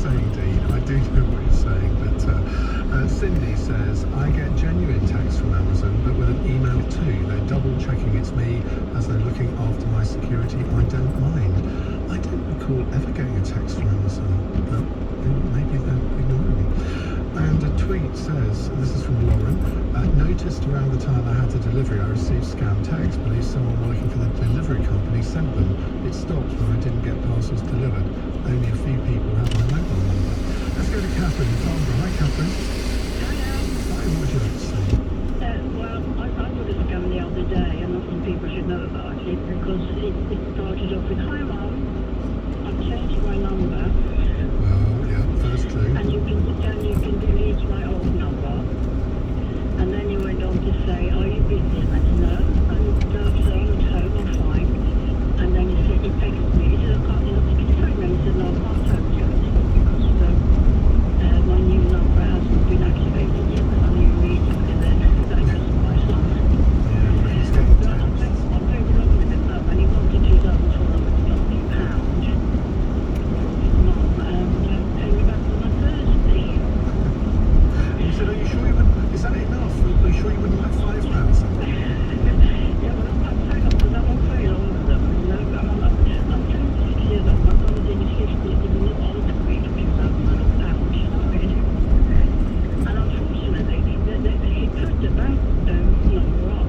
saying, Dean. I do know what you're saying, but Cindy says, I get genuine texts from Amazon, but with an email too. They're double checking it's me as they're looking after my security. I don't mind. I don't recall ever getting a text from Amazon, but maybe they're ignoring me. And a tweet says, this is from Lauren, noticed around the time I had the delivery I received scam texts. Believe someone working for the delivery company sent them. It stopped when I didn't get parcels delivered. Only a few people have my mobile number. Let's go to Catherine in Farnborough. Hi Catherine. Hi, what would you like to say? Well, I got a scam the other day, and I think people should know about it, because it started off with, hi Mum, I've changed my number. Well, yeah, first clue. And you can delete my old number. And then you went on to say, are you busy? And I said, no. And so I'm at home, I'm fine. And then he texted me, he said, I can't, can you phone me? And he said, no, I can't phone you. Because my new number hasn't been activated yet. And I knew immediately then that was my son. Yeah, well, he's getting So texts. I paid along with him though, and he wanted £2,450. Mum, and pay me back on my Thursday. He said, are you sure you wouldn't, is that enough? Are you sure you wouldn't like 5,000? Yeah, well, I'm saying because I won't pay all of them. You know, I'm 26 years old. My son's in his 50s. He will not alter me for £2,000. You know what I mean? And unfortunately, he put the bank number on.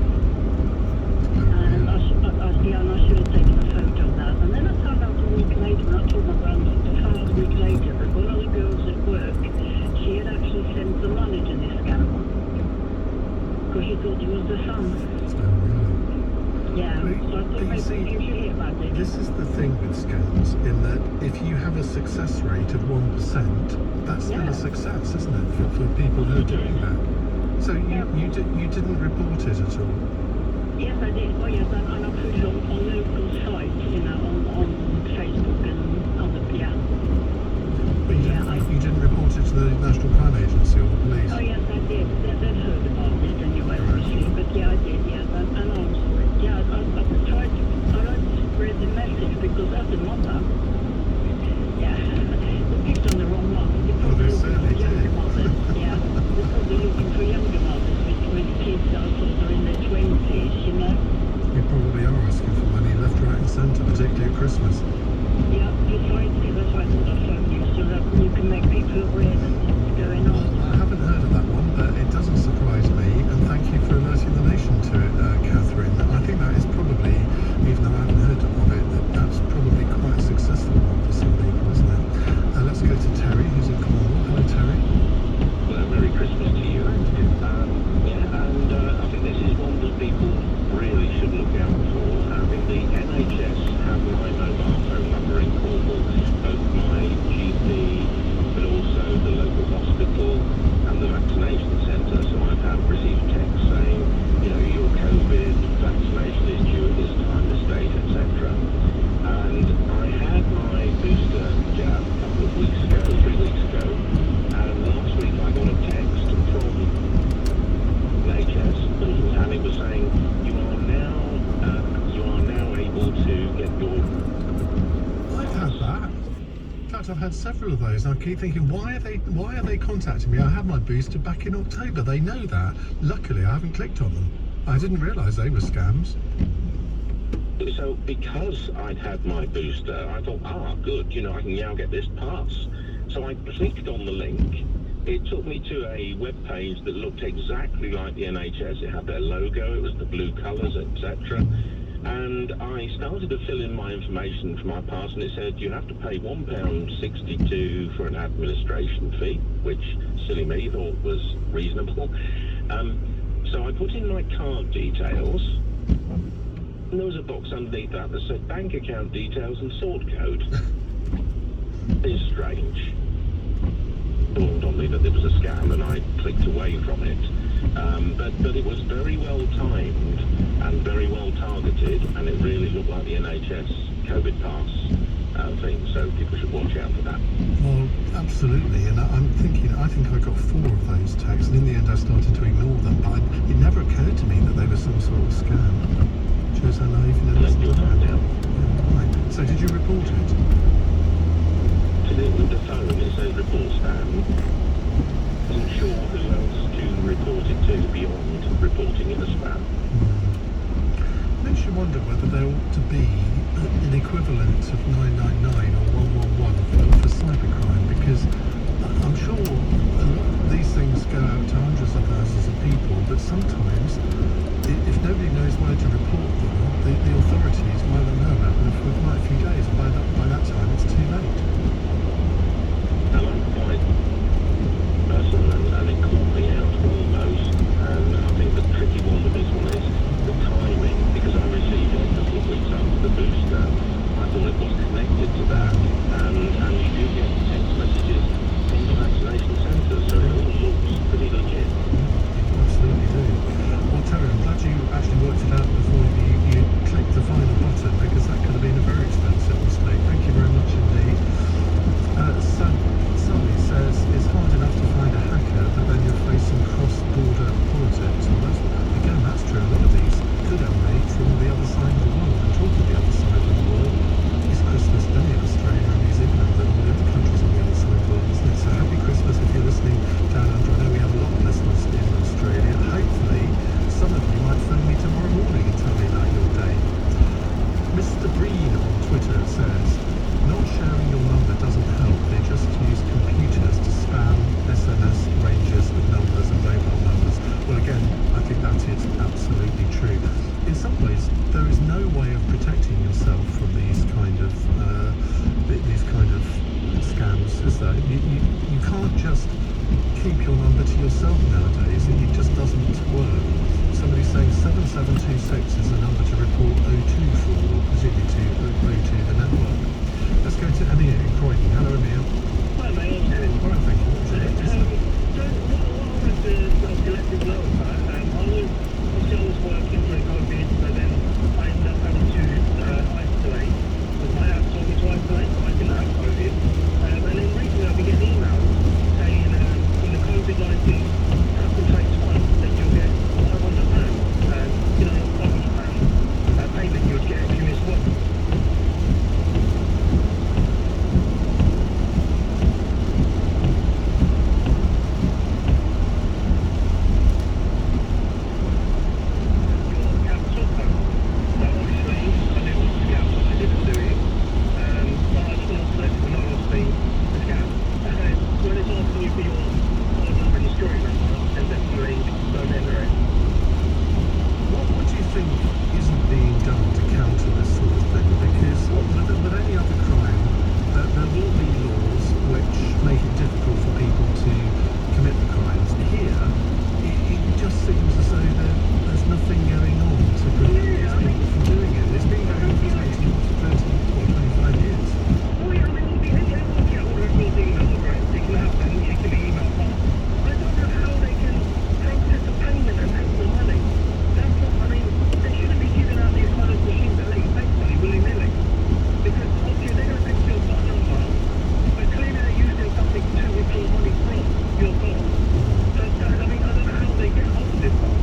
And I should have taken a photo of that. And then I found out a week later, when I told my granddaughter, I found out a week later that one of the girls at work, she had actually sent the money to this scammer. Because she thought it was the son. Oh, really? Yeah, so I thought maybe you should hear about it. This is the thing with scams, in that if you have a success rate of 1%, that's still a success, isn't it, for people who are doing that? So you didn't report it at all? Yes, I did. Oh, yes, and I put it on local sites, you know, on Facebook and other, But you didn't report it to the National Crime Agency or the police? Oh, yes, I did. They've heard about it anyway, obviously. But yeah, I did, yes. And I'm sorry. Yeah, I tried to spread the message because as a mother, yeah, they picked on the wrong one. They're probably looking for younger mothers. Yeah, they're probably looking for younger mothers with kids that are sort of in their 20s, you know. You probably are asking for money left, right and centre, particularly at Christmas. Yeah, precisely. That's why I thought I'd phone you, so that you can make people aware that what's going on. I haven't heard of that one, but it doesn't surprise me, and thank you for alerting the nation to it, Catherine. I think that is probably, even though I haven't heard of it, that's probably quite a successful one for some people, isn't it? Let's go to Terry, who's in Cornwall. Hello, Terry. Well, Merry Christmas to you. I think this is one that people really should look out for. I think the NHS have my mobile phone number in Cornwall, both my GP, but also the local hospital and the vaccination centre. So I've received texts saying, you know, your COVID vaccination is due at this time, this date, etc. And I had my booster jab a couple of weeks ago, 3 weeks ago, and last week I got a text from NHS, and it was saying you are now able to get your. I've had that. In fact, I've had several of those, and I keep thinking, why are they contacting me? I had my booster back in October. They know that. Luckily, I haven't clicked on them. I didn't realise they were scams. So because I'd had my booster, I thought, good, you know, I can now get this pass. So I clicked on the link. It took me to a web page that looked exactly like the NHS. It had their logo, it was the blue colours, etc. And I started to fill in my information for my pass, and it said you have to pay £1.62 for an administration fee, which, silly me, thought was reasonable. So I put in my card details, and there was a box underneath that said bank account details and sort code. It's strange. It dawned on me that it was a scam, and I clicked away from it. But it was very well timed and very well targeted, and it really looked like the NHS COVID pass thing, so people should watch out for that. Well, absolutely, and I'm thinking, I think I got 4 of those texts, and in the end I started to ignore them, but it never occurred to me that they were some sort of scam. Shows how naive and innocent I am. Now. Yeah, right. So did you report it? With the phone, it says You can't just keep your number to yourself nowadays. It just doesn't work. Somebody's saying 7726 is the number to report O2 for, or presumably to O2 the network. Let's go to Emir in Croydon. Hello, Emir. Hi, mate. How you doing? All right, thank you. What would you like to say? So what I wanted to let you know about, obviously I was working during COVID, so then I ended up having to isolate, because my app told me to isolate, so I didn't have COVID. And then recently I've been getting emails saying in the COVID-19 track and trace fund that you'll get £500, £500 payment you would get if you miss work. What do you think isn't being done to counter this sort of thing? Because with any other crime, there will be laws which make it difficult for people to commit the crimes. Here, it just seems as though there's nothing going on to prevent these people from doing it. It's been going on for 25 years. Oh yeah, I mean, everyone can order these emails, right? They can have them, you can email them. I don't know how they can process a payment and take the money. That's what, I mean, they shouldn't be giving out these kind of machines that let you take money willy-nilly. Because obviously they're going to take your phone number, but clearly they're using something to withdraw money from your phone. So, I mean, I don't know how they get hold of this stuff.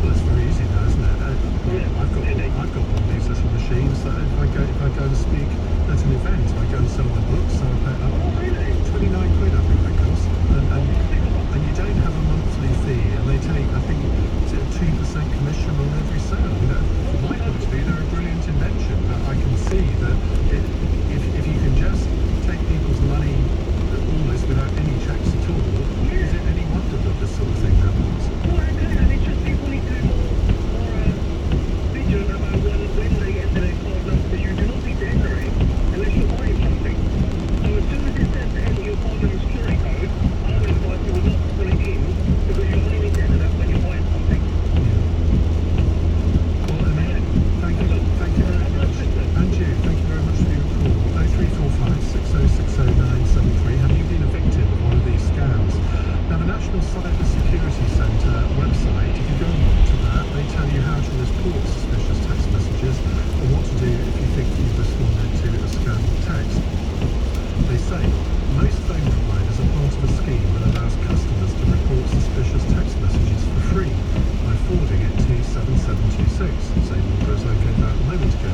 Well, it's very easy now, isn't it? Yeah, I've got one of these little machines that if I go to speak at an event, I go and sell my books, so I pay Oh, really? 29 quid I think they cost. And you don't have a monthly fee, and they take, I think, is it a 2% commission on every sale. I mean, from my point of view, they're a brilliant invention, but I can see that if you can just take people's money almost without any checks at all, is it any wonder that this sort of thing happens? Well, okay, and it's just people need to be more vigilant about when they enter their card number, because you do not need to enter it unless you're buying something. So as soon as it says to enter your card number security code, I would advise you not to put it in, because you only need to enter that when you're buying something. Well, Emir, thank you very much. And you, thank you very much for your call. 0345 6060973. Have you been a victim of one of these scams? Now, the National Cyber Security Centre website, if you go to that, they tell you how to report suspicious text messages and what to do if you think you've responded to a scam text. They say most phone providers are part of a scheme that allows customers to report suspicious text messages for free by forwarding it to 7726. Same number as I gave out a moment ago.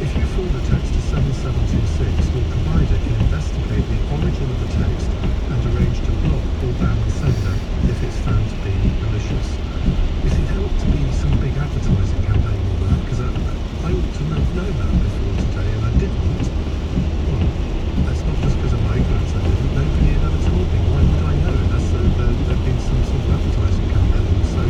If you forward a text to 7726, your provider can investigate the origin of the text and arrange to block or ban the sender if it's found to be malicious. You see, there ought to be some big advertising campaign on that, because I ought to have known that before today, and I didn't. Well, that's not just because of my ignorance, I didn't. Nobody had ever told me. Why would I know unless there'd been some sort of advertising campaign? So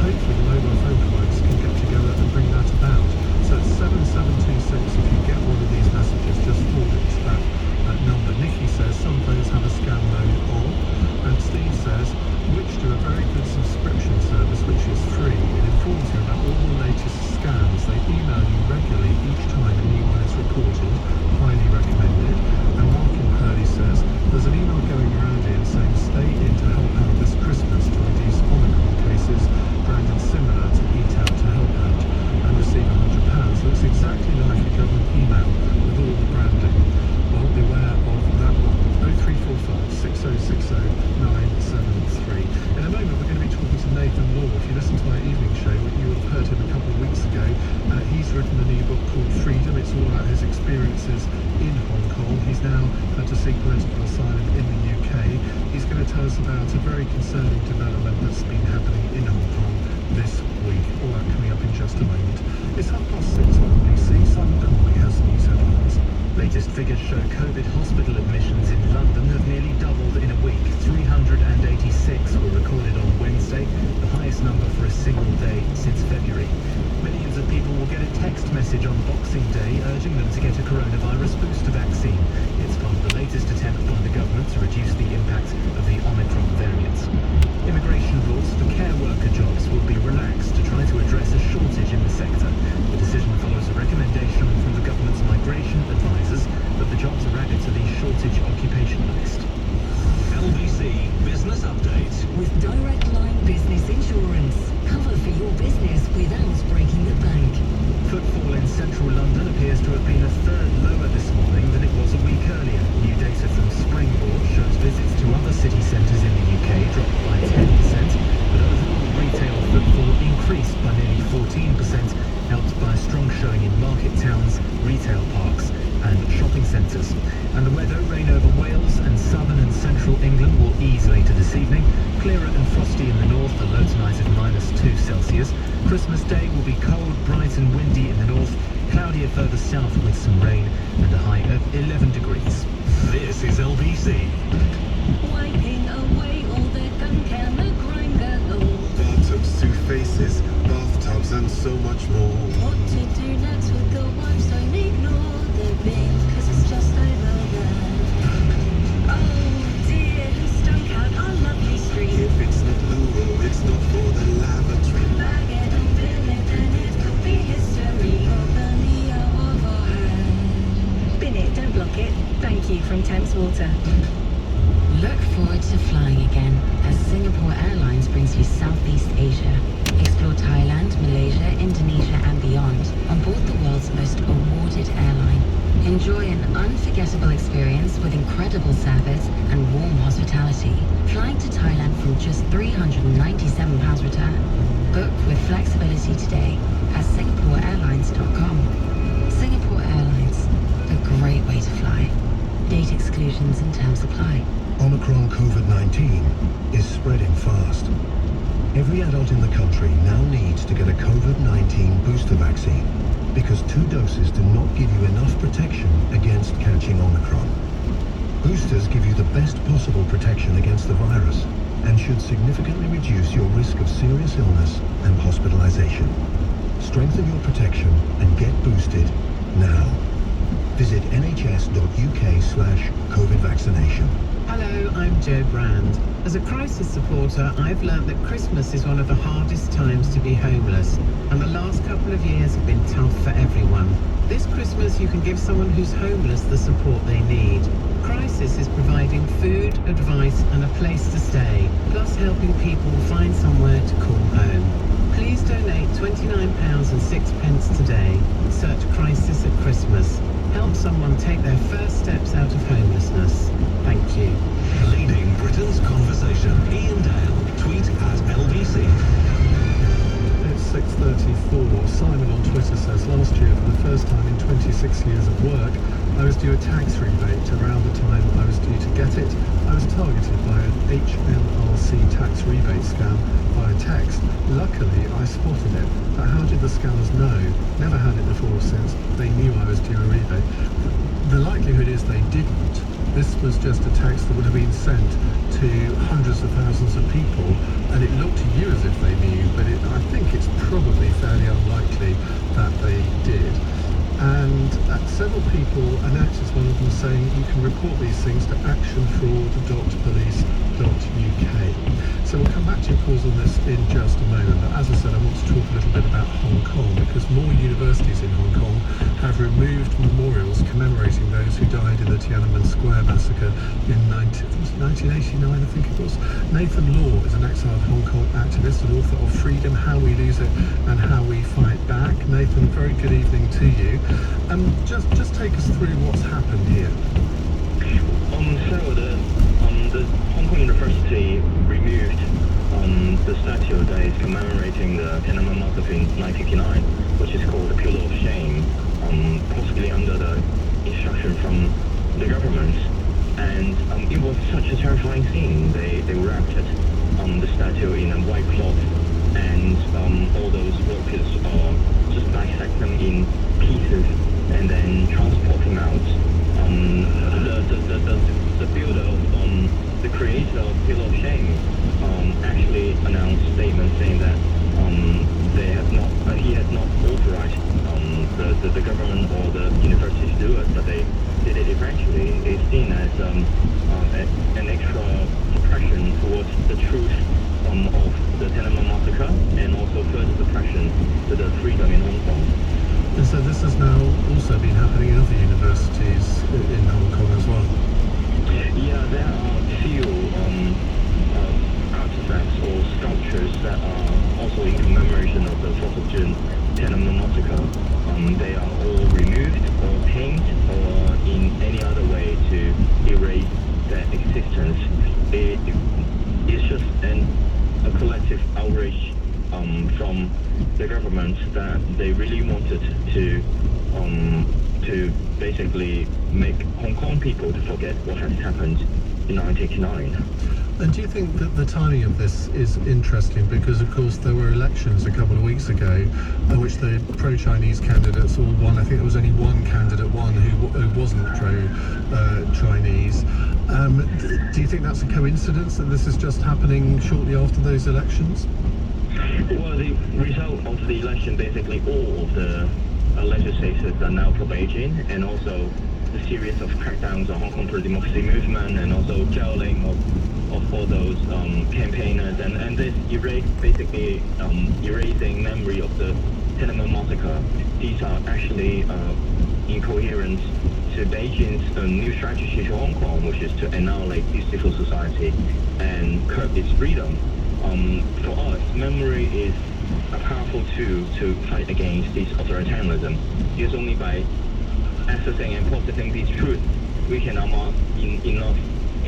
hopefully the mobile phone providers can get together and bring that about. So it's 7726. If you get one of these messages, just forward it to that number. Nikki says some phones have a scam mode on, and Steve says which do a very good subscription service which is free. It informs you about all the latest scams. They email you regularly each time a new one is reported. Highly recommended. And Mark in Purley says there's an email going around here saying stay in to help out this Christmas to reduce Omicron cases, branded similar to Eat Out to Help Out, and receive £100. Looks exactly like a government email with all the branding. Well, beware of that one. 0345 6060 973. In a moment, we're going to be talking to Nathan Law. If you listen to my evening show, you would have heard him a couple of weeks ago. He's written an e-book called Freedom. It's all about his experiences in Hong Kong. He's now had to seek political asylum in the UK. He's going to tell us about a very concerning development that's been happening in Hong Kong this week. All that coming up in just a moment. It's 6:30 on BBC. Simon Conway has the news headlines. Latest figures show COVID hospital admissions in London have nearly doubled in a week. 386 were recorded on Wednesday, the highest number for a single day since February. Millions of people will get a text message on Boxing Day urging them to get a coronavirus booster vaccine. It's centres. And the weather, rain over Wales and southern and central England will ease later this evening. Clearer and frosty in the north, the low tonight of -2 Celsius. Christmas Day will be cold, bright and windy in the north, cloudier further south with some rain and a high of 11 degrees. This is LBC. Wiping away all the gunk and the grime galore. Bottoms, two faces, bathtubs and so much more. What to do next with the wipes? Don't ignore the bin, 'cause it's just over there. Oh dear, who stunk out our lovely street? If it's not Luro, it's not for the lavatory. Bag it and bin it, and it could be history. Open the of our hand. Bin it, don't block it. Thank you from Thames Water. Look forward to flying again as Singapore Airlines brings you Southeast Asia. Explore Thailand, Malaysia, Indonesia and beyond on board the world's most awarded airline. Enjoy an unforgettable experience with incredible service and warm hospitality. Flying to Thailand from just £397 return. Book with flexibility today at singaporeairlines.com. Singapore Airlines, a great way to fly. Date exclusions and terms apply. Omicron COVID-19 is spreading fast. Every adult in the country now needs to get a COVID-19 booster vaccine because 2 doses do not give you enough protection against catching Omicron. Boosters give you the best possible protection against the virus and should significantly reduce your risk of serious illness and hospitalization. Strengthen your protection and get boosted now. Visit nhs.uk/COVID vaccination. Hello, I'm Jo Brand. As a crisis supporter, I've learnt that Christmas is one of the hardest times to be homeless, and the last couple of years have been tough for everyone. This Christmas, you can give someone who's homeless the support they need. Crisis is providing food, advice, and a place to stay, plus helping people find somewhere to call home. Please donate £29.06 today. Search Crisis at Christmas. Help someone take their first steps out of homelessness. Thank you. Leading Britain's conversation. Ian Dale. Tweet at LBC. It's 6:34. Simon on Twitter says, last year, for the first time in 26 years of work, I was due a tax rebate. Around the time I was due to get it, I was targeted by an HMRC tax rebate scam via text. Luckily, I spotted it. But how did the scammers know? Never had it before or since. They knew I was due a rebate. The likelihood is they didn't. This was just a text that would have been sent to hundreds of thousands of people, and it looked to you as if they knew, but I think it's probably fairly unlikely that they did. And several people, Annette is one of them, saying you can report these things to actionfraud.police.uk. So we'll come back to your calls on this in just a moment, but as I said, I want to talk a little bit about Hong Kong, because more universities in Hong Kong have removed memorials commemorating those who died in the Tiananmen Square massacre in 1989, I think it was. Nathan Law is an exiled Hong Kong activist and author of Freedom, How We Lose It and How We Fight Back. Nathan, very good evening to you. Just take us through what's happened here. So the Hong Kong University removed the statue that is commemorating the Tiananmen massacre in 1959, which is called the Pillar of Shame, possibly under the instruction from the government. And it was such a terrifying scene. They wrapped it, the statue in a white cloth, and all those workers just dissect them in pieces and then transport them out. The builder of the creator of Pillar of Shame actually announced a statement saying that he had not authorized the government or the university to do it, but they did it eventually. It's seen as an extra suppression towards the truth of the Tiananmen massacre, and also further suppression to the freedom in Hong Kong. And so this has now also been happening in other universities in Hong Kong as well. Yeah, there are few artifacts or sculptures that are also in commemoration of the 4th of June Tiananmen massacre. They are all removed or painted or in any other way to erase their existence. It's just a collective outrage from the government that they really wanted to to basically make Hong Kong people to forget what has happened in 1989. And do you think that the timing of this is interesting? Because, of course, there were elections a couple of weeks ago in which the pro-Chinese candidates all won. I think there was only one candidate won who wasn't pro-Chinese. Do you think that's a coincidence that this is just happening shortly after those elections? Well, the result of the election, basically all of the legislators are now for Beijing, and also the series of crackdowns on Hong Kong pro-democracy movement, and also jailing of all those campaigners, and this basically erasing memory of the Tiananmen massacre. These are actually incoherent to Beijing's new strategy to Hong Kong, which is to annihilate the civil society and curb its freedom. For us, memory is a powerful tool to fight against this authoritarianism. Because only by accessing and processing these truths, we can amass enough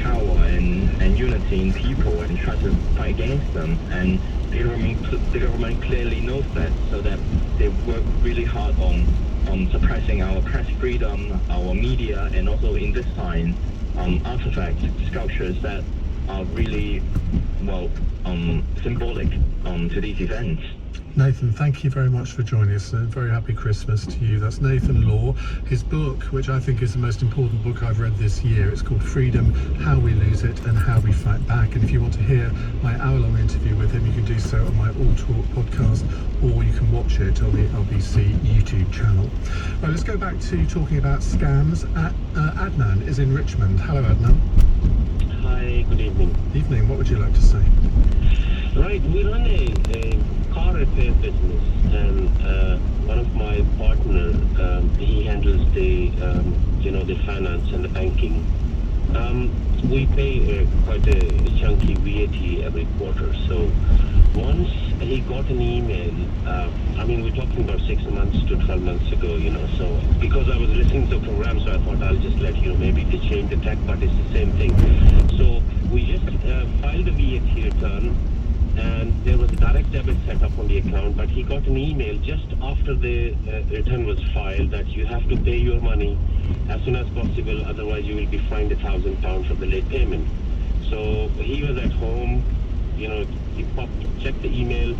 power and unity in people and try to fight against them. And the government clearly knows that, so that they work really hard on suppressing our press freedom, our media, and also in this time, artifacts, sculptures that are really, well, symbolic to these events. Nathan, thank you very much for joining us. A very happy Christmas to you. That's Nathan Law. His book, which I think is the most important book I've read this year, it's called Freedom, How We Lose It and How We Fight Back. And if you want to hear my hour-long interview with him, you can do so on my All Talk podcast, or you can watch it on the LBC YouTube channel. Right, let's go back to talking about scams. Adnan is in Richmond. Hello, Adnan. Hi, good evening. Evening. What would you like to say? Right, we run a car repair business, and one of my partner, he handles the the finance and the banking. We pay quite a chunky VAT every quarter. So once he got an email, we're talking about 6 months to 12 months ago, so because I was listening to the program, so I thought I'll just let you know, maybe they changed the tech, but it's the same thing. So we just filed a VAT return, and there was a direct debit set up on the account, but he got an email just after the return was filed that you have to pay your money as soon as possible, otherwise you will be fined £1,000 for the late payment. So he was at home, he checked the email,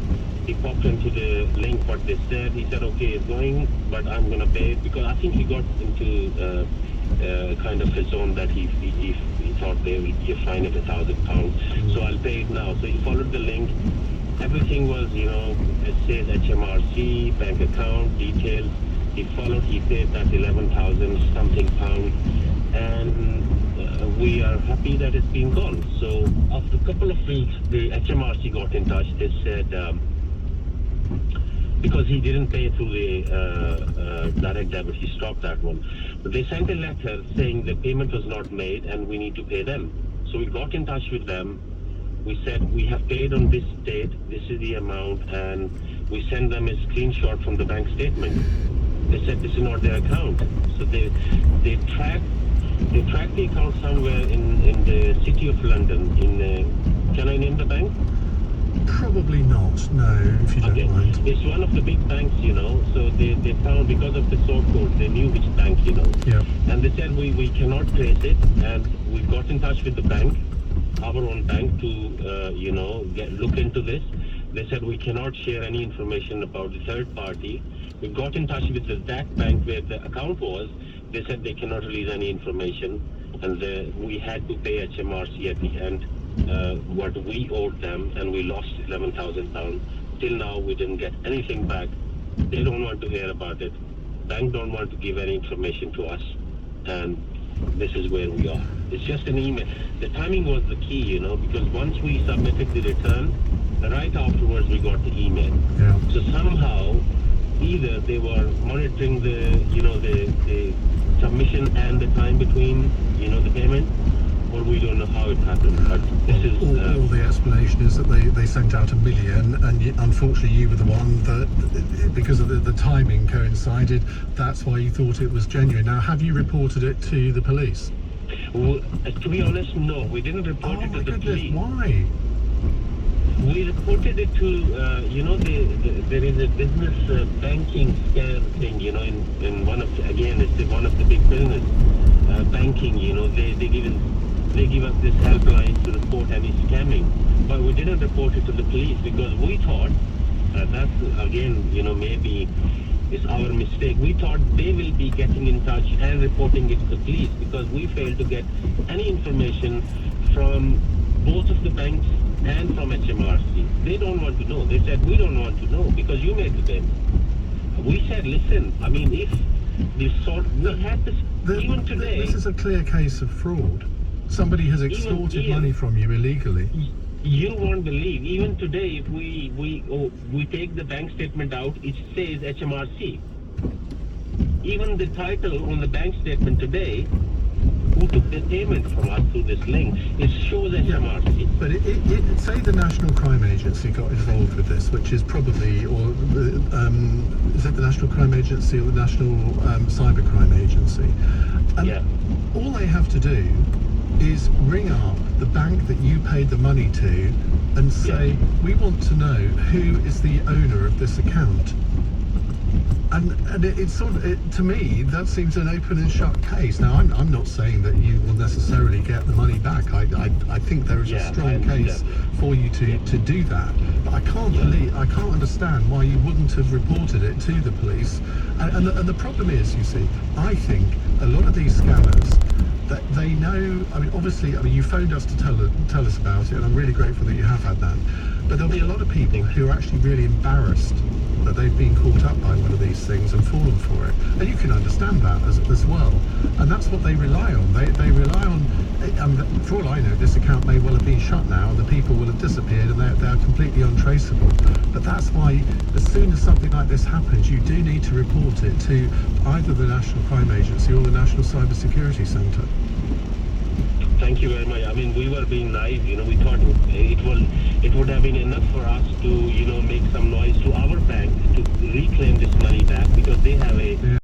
he popped into the link what they said. He said, okay, it's going, but I'm going to pay it, because I think he got into kind of a zone that he thought there will be a fine of £1,000, so I'll pay it now. So he followed the link. Everything was, it says HMRC, bank account, details. He followed, he paid that 11,000 something pounds, and we are happy that it's been gone. So after a couple of weeks, the HMRC got in touch. They said, because he didn't pay through the direct debit, he stopped that one. But they sent a letter saying the payment was not made and we need to pay them. So we got in touch with them. We said, we have paid on this date, this is the amount, and we sent them a screenshot from the bank statement. They said this is not their account. So they tracked the account somewhere in the city of London. Can I name the bank? Probably not, no, if you don't mind. It's one of the big banks, so they found, because of the sort code, they knew which bank, Yeah. And they said, we cannot trace it, and we got in touch with the bank, our own bank, to, look into this. They said we cannot share any information about the third party. We got in touch with that bank where the account was. They said they cannot release any information, and we had to pay HMRC at the end what we owed them, and we lost £11,000. Till now, we didn't get anything back. They don't want to hear about it. Bank don't want to give any information to us, and this is where we are. It's just an email. The timing was the key, because once we submitted the return, right afterwards we got the email. Yeah. So somehow, either they were monitoring the submission and the time between, the payment, or we don't know how it happened. But this is all the explanation is that they sent out 1 million, and unfortunately you were the one that, because of the timing coincided, that's why you thought it was genuine. Now, have you reported it to the police? Well, to be honest, no, we didn't report it to the police. Why? We reported it to, there is a business banking scam thing, in one of again, it's one of the big business banking, they give us this helpline to report any scamming, but we didn't report it to the police because we thought, that's again, maybe it's our mistake. We thought they will be getting in touch and reporting it to the police because we failed to get any information from both of the banks and from HMRC. They don't want to know. They said, we don't want to know because you made the payment. We said, listen, I mean, if we had this, even today... This is a clear case of fraud. Somebody has extorted money from you illegally. You won't believe, even today, if we take the bank statement out, it says HMRC. Even the title on the bank statement today, who took the payment from us through this link, it shows HMRC. Yeah, but say the National Crime Agency got involved with this, which is probably, or is it the National Crime Agency or the National Cybercrime Agency? Yeah. All they have to do is ring up the bank that you paid the money to and say, we want to know who is the owner of this account. And it's sort of, to me, that seems an open and shut case. Now, I'm not saying that you will necessarily get the money back. I think there is a strong case for you to do that. But I can't I can't understand why you wouldn't have reported it to the police. And the problem is, you see, I think a lot of these scammers, that they know, obviously, you phoned us to tell us about it, and I'm really grateful that you have had that. But there'll be a lot of people who are actually really embarrassed that they've been caught up by one of these things and fallen for it. And you can understand that as well. And that's what they rely on. They rely on, for all I know, this account may well have been shut now, and the people will have disappeared, and they're completely untraceable. But that's why, as soon as something like this happens, you do need to report it to either the National Crime Agency or the National Cyber Security Centre. Thank you very much. We were being naive, we thought it would have been enough for us to, make some noise to our bank to reclaim this money back because they have a